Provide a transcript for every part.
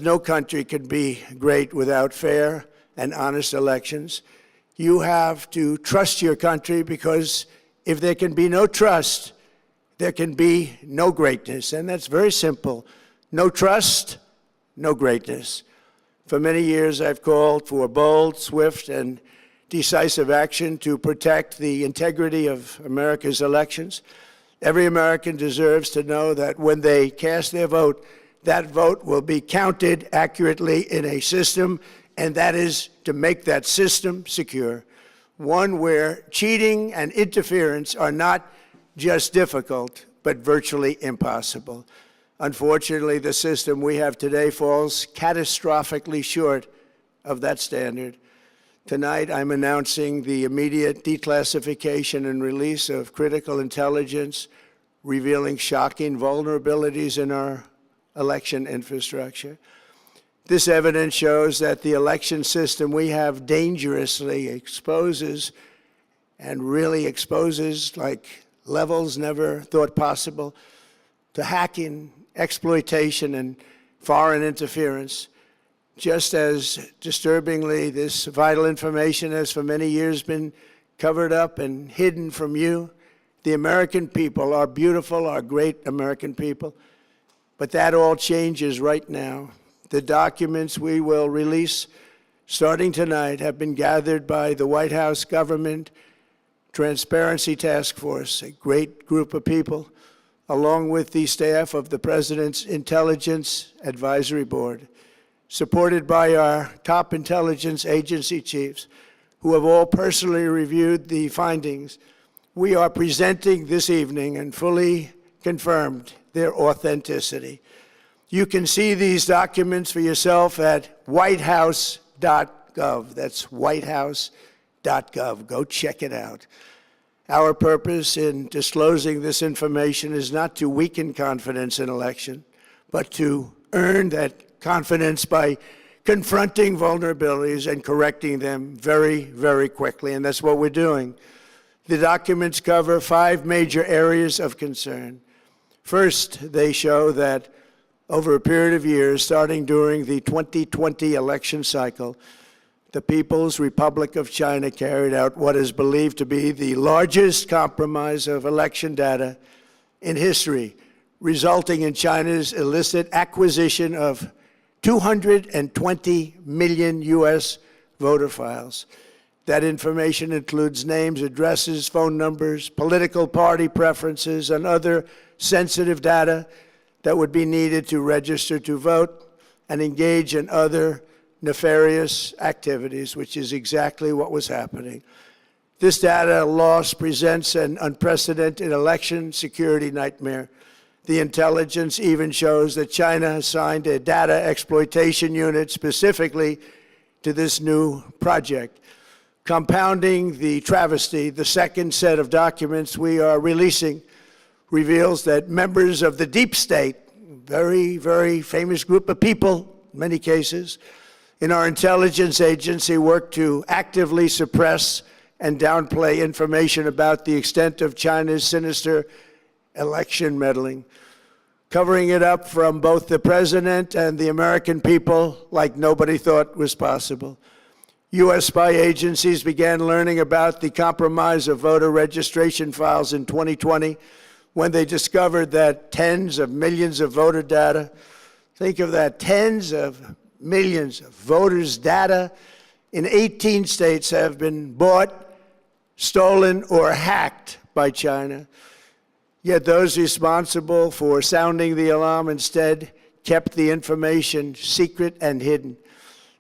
No country can be great without fair and honest elections. You have to trust your country, because if there can be no trust, there can be no greatness. And that's very simple. No trust, no greatness. For many years, I've called for bold, swift, and decisive action to protect the integrity of America's elections. Every American deserves to know that when they cast their vote, that vote will be counted accurately in a system, and that is to make that system secure, one where cheating and interference are not just difficult, but virtually impossible. Unfortunately, the system we have today falls catastrophically short of that standard. Tonight, I'm announcing the immediate declassification and release of critical intelligence revealing shocking vulnerabilities in our election infrastructure. This evidence shows that the election system we have dangerously exposes, and really exposes like levels never thought possible, to hacking, exploitation, and foreign interference. Just as disturbingly, this vital information has for many years been covered up and hidden from you, the American people, our beautiful, our great American people. But that all changes right now. The documents we will release starting tonight have been gathered by the White House Government Transparency Task Force, a great group of people, along with the staff of the President's Intelligence Advisory Board, supported by our top intelligence agency chiefs, who have all personally reviewed the findings. We are presenting this evening and fully confirmed their authenticity. You can see these documents for yourself at whitehouse.gov. That's whitehouse.gov. Go check it out. Our purpose in disclosing this information is not to weaken confidence in election, but to earn that confidence by confronting vulnerabilities and correcting them very, very quickly. And that's what we're doing. The documents cover 5 major areas of concern. First, they show that over a period of years, starting during the 2020 election cycle, the People's Republic of China carried out what is believed to be the largest compromise of election data in history, resulting in China's illicit acquisition of 220 million U.S. voter files. That information includes names, addresses, phone numbers, political party preferences, and other sensitive data that would be needed to register to vote and engage in other nefarious activities, which is exactly what was happening. This data loss presents an unprecedented election security nightmare. The intelligence even shows that China assigned a data exploitation unit specifically to this new project. Compounding the travesty, the second set of documents we are releasing reveals that members of the deep state, very, very famous group of people, in many cases, in our intelligence agency work to actively suppress and downplay information about the extent of China's sinister election meddling, covering it up from both the president and the American people like nobody thought was possible. U.S. spy agencies began learning about the compromise of voter registration files in 2020 when they discovered that tens of millions of voter data, think of that, tens of millions of voters' data in 18 states have been bought, stolen, or hacked by China. Yet those responsible for sounding the alarm instead kept the information secret and hidden.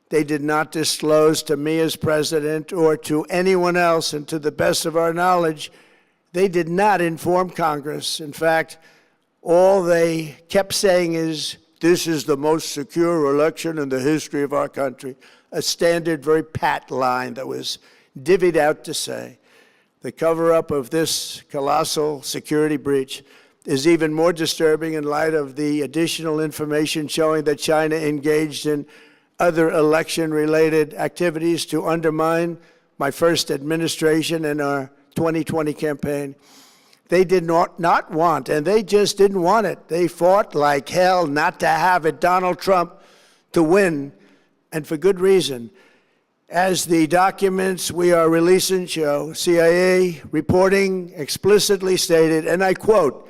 They did not disclose to me as president or to anyone else, and to the best of our knowledge, they did not inform Congress. In fact, all they kept saying is, this is the most secure election in the history of our country, a standard, very pat line that was divvied out to say. The cover-up of this colossal security breach is even more disturbing in light of the additional information showing that China engaged in other election-related activities to undermine my first administration and our 2020 campaign. They did not want, and they just didn't want it. They fought like hell not to have it. Donald Trump, to win, and for good reason. As the documents we are releasing show, CIA reporting explicitly stated, and I quote,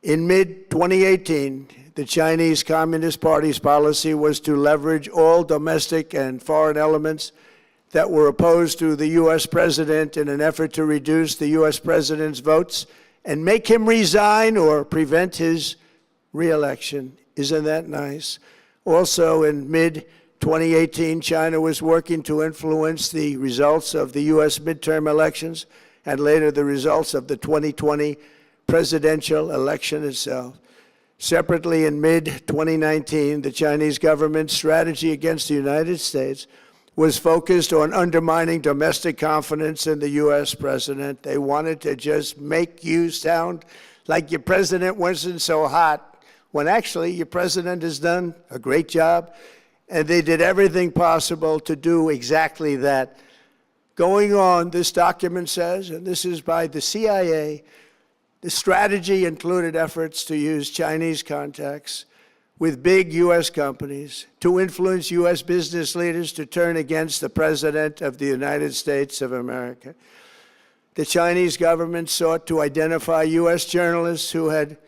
in mid-2018, the Chinese Communist Party's policy was to leverage all domestic and foreign elements that were opposed to the U.S. president in an effort to reduce the U.S. president's votes and make him resign or prevent his re-election. Isn't that nice? Also, in mid-2018, China was working to influence the results of the U.S. midterm elections and later the results of the 2020 presidential election itself. Separately, in mid-2019, the Chinese government's strategy against the United States was focused on undermining domestic confidence in the U.S. president. They wanted to just make you sound like your president wasn't so hot, when actually your president has done a great job, and they did everything possible to do exactly that. Going on, this document says, and this is by the CIA, the strategy included efforts to use Chinese contacts with big U.S. companies to influence U.S. business leaders to turn against the President of the United States of America. The Chinese government sought to identify U.S. journalists who had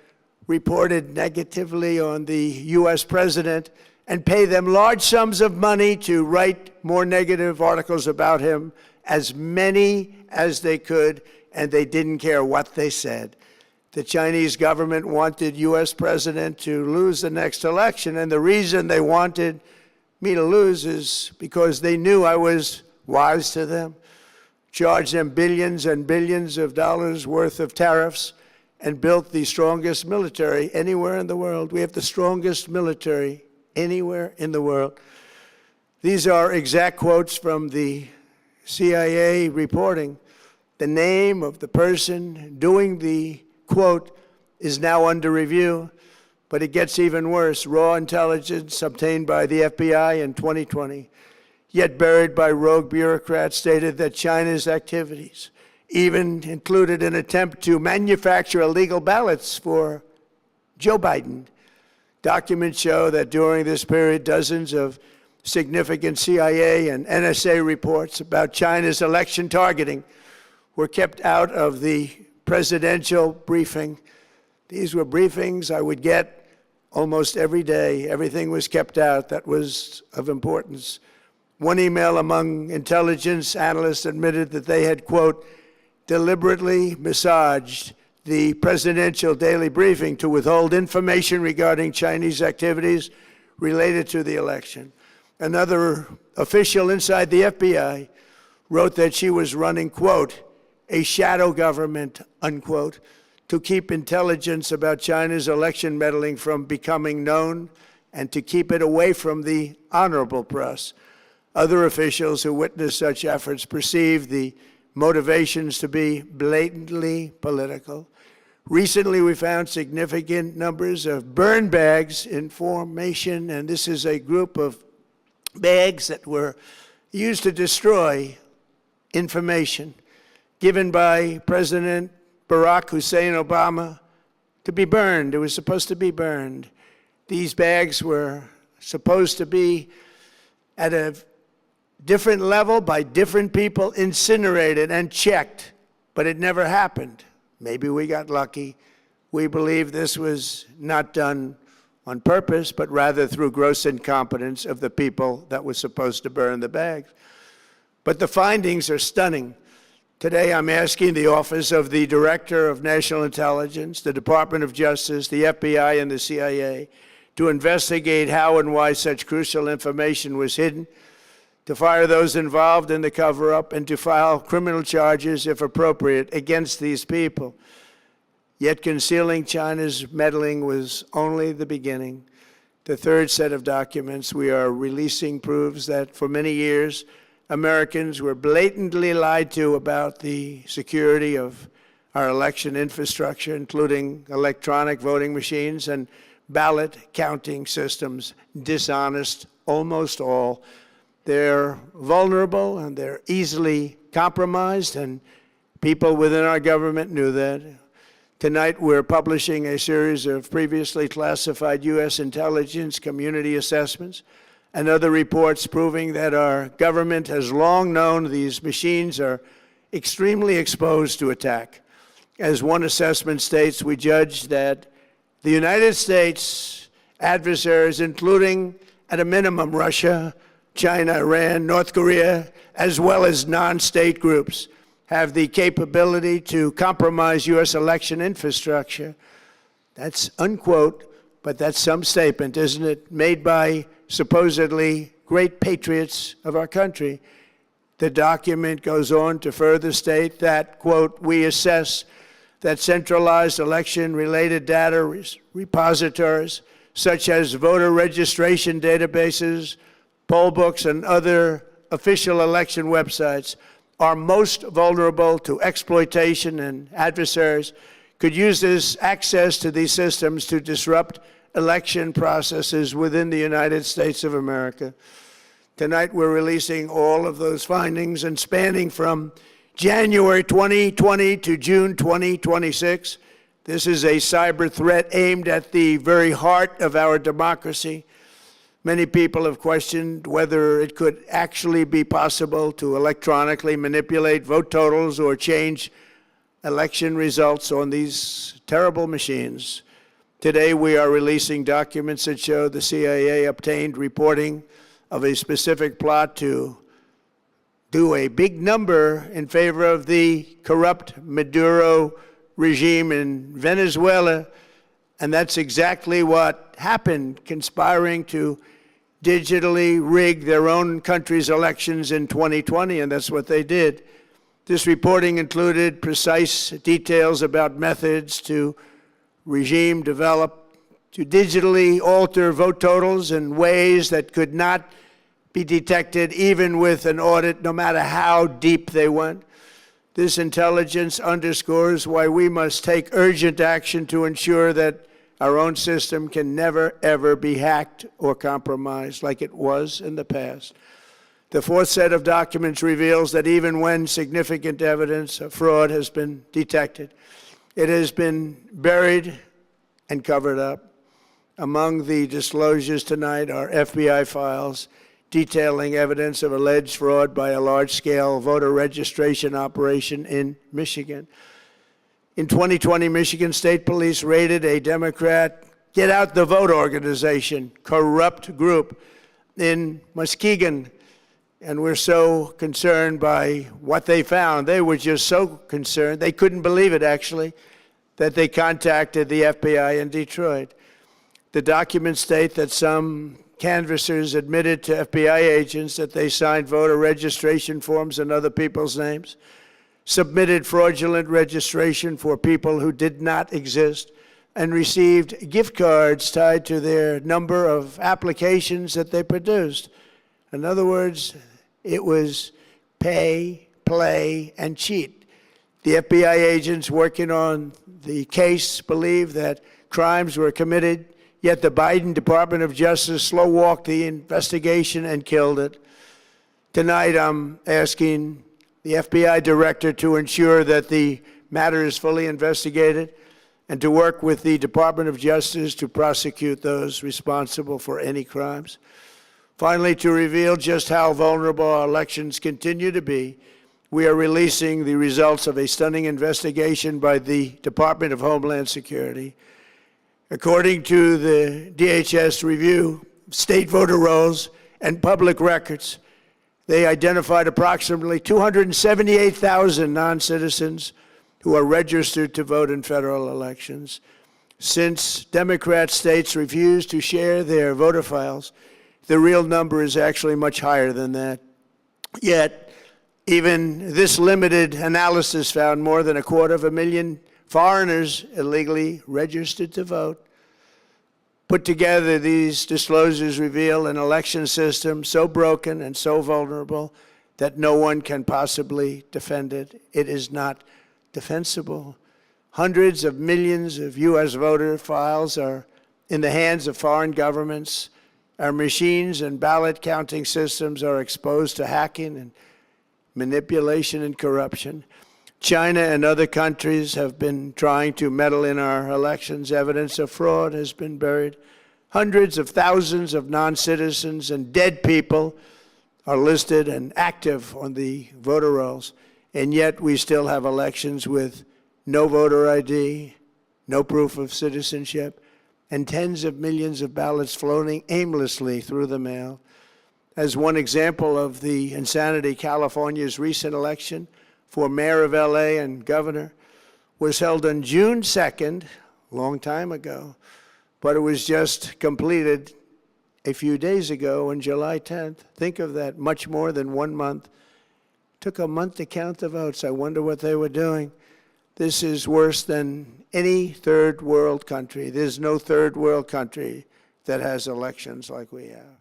reported negatively on the U.S. president and pay them large sums of money to write more negative articles about him, as many as they could, and they didn't care what they said. The Chinese government wanted U.S. president to lose the next election, and the reason they wanted me to lose is because they knew I was wise to them, charged them billions and billions of dollars worth of tariffs, and built the strongest military anywhere in the world. We have the strongest military anywhere in the world. These are exact quotes from the CIA reporting. The name of the person doing the quote is now under review, but it gets even worse. Raw intelligence obtained by the FBI in 2020, yet buried by rogue bureaucrats, stated that China's activities even included an attempt to manufacture illegal ballots for Joe Biden. Documents show that during this period, dozens of significant CIA and NSA reports about China's election targeting were kept out of the presidential briefing. These were briefings I would get almost every day. Everything was kept out that was of importance. One email among intelligence analysts admitted that they had, quote, deliberately massaged the presidential daily briefing to withhold information regarding Chinese activities related to the election. Another official inside the FBI wrote that she was running, quote, a shadow government, unquote, to keep intelligence about China's election meddling from becoming known and to keep it away from the honorable press. Other officials who witnessed such efforts perceived the motivations to be blatantly political. Recently, we found significant numbers of burn bags in formation, and this is a group of bags that were used to destroy information given by President Barack Hussein Obama to be burned. It was supposed to be burned. These bags were supposed to be at a different level by different people, incinerated and checked, but it never happened. Maybe we got lucky. We believe this was not done on purpose, but rather through gross incompetence of the people that were supposed to burn the bags. But the findings are stunning. Today, I'm asking the Office of the Director of National Intelligence, the Department of Justice, the FBI, and the CIA to investigate how and why such crucial information was hidden, to fire those involved in the cover-up, and to file criminal charges, if appropriate, against these people. Yet concealing China's meddling was only the beginning. The third set of documents we are releasing proves that for many years, Americans were blatantly lied to about the security of our election infrastructure, including electronic voting machines and ballot counting systems. Dishonest, almost all. They're vulnerable and they're easily compromised, and people within our government knew that. Tonight, we're publishing a series of previously classified U.S. intelligence community assessments and other reports proving that our government has long known these machines are extremely exposed to attack. As one assessment states, we judge that the United States adversaries, including at a minimum Russia, China, Iran, North Korea, as well as non-state groups, have the capability to compromise U.S. election infrastructure. That's unquote, but that's some statement, isn't it, made by supposedly great patriots of our country. The document goes on to further state that, quote, we assess that centralized election-related data repositories, such as voter registration databases, poll books, and other official election websites, are most vulnerable to exploitation, and adversaries could use this access to these systems to disrupt election processes within the United States of America. Tonight, we're releasing all of those findings, and spanning from January 2020 to June 2026. This is a cyber threat aimed at the very heart of our democracy. Many people have questioned whether it could actually be possible to electronically manipulate vote totals or change election results on these terrible machines. Today, we are releasing documents that show the CIA obtained reporting of a specific plot to do a big number in favor of the corrupt Maduro regime in Venezuela, and that's exactly what happened, conspiring to digitally rig their own country's elections in 2020, and that's what they did. This reporting included precise details about methods to regime develop to digitally alter vote totals in ways that could not be detected even with an audit, no matter how deep they went. This intelligence underscores why we must take urgent action to ensure that our own system can never, ever be hacked or compromised like it was in the past. The fourth set of documents reveals that even when significant evidence of fraud has been detected, it has been buried and covered up. Among the disclosures tonight are FBI files detailing evidence of alleged fraud by a large-scale voter registration operation in Michigan. In 2020, Michigan State Police raided a Democrat Get Out the Vote organization, corrupt group in Muskegon. And we're so concerned by what they found. They were just so concerned, they couldn't believe it, actually, that they contacted the FBI in Detroit. The documents state that some canvassers admitted to FBI agents that they signed voter registration forms in other people's names, submitted fraudulent registration for people who did not exist, and received gift cards tied to their number of applications that they produced. In other words, it was pay, play, and cheat. The FBI agents working on the case believe that crimes were committed, yet the Biden Department of Justice slow-walked the investigation and killed it. Tonight, I'm asking the FBI director to ensure that the matter is fully investigated and to work with the Department of Justice to prosecute those responsible for any crimes. Finally, to reveal just how vulnerable our elections continue to be, we are releasing the results of a stunning investigation by the Department of Homeland Security. According to the DHS review of state voter rolls and public records, they identified approximately 278,000 non-citizens who are registered to vote in federal elections. Since Democrat states refuse to share their voter files, the real number is actually much higher than that. Yet, even this limited analysis found more than 250,000 foreigners illegally registered to vote. Put together, these disclosures reveal an election system so broken and so vulnerable that no one can possibly defend it. It is not defensible. Hundreds of millions of U.S. voter files are in the hands of foreign governments. Our machines and ballot counting systems are exposed to hacking and manipulation and corruption. China and other countries have been trying to meddle in our elections. Evidence of fraud has been buried. Hundreds of thousands of non-citizens and dead people are listed and active on the voter rolls, and yet we still have elections with no voter ID, no proof of citizenship, and tens of millions of ballots floating aimlessly through the mail. As one example of the insanity, California's recent election for mayor of LA and governor was held on June 2nd, a long time ago, but it was just completed a few days ago on July 10th. Think of that, much more than 1 month. Took a month to count the votes. I wonder what they were doing. This is worse than any third world country. There's no third world country that has elections like we have.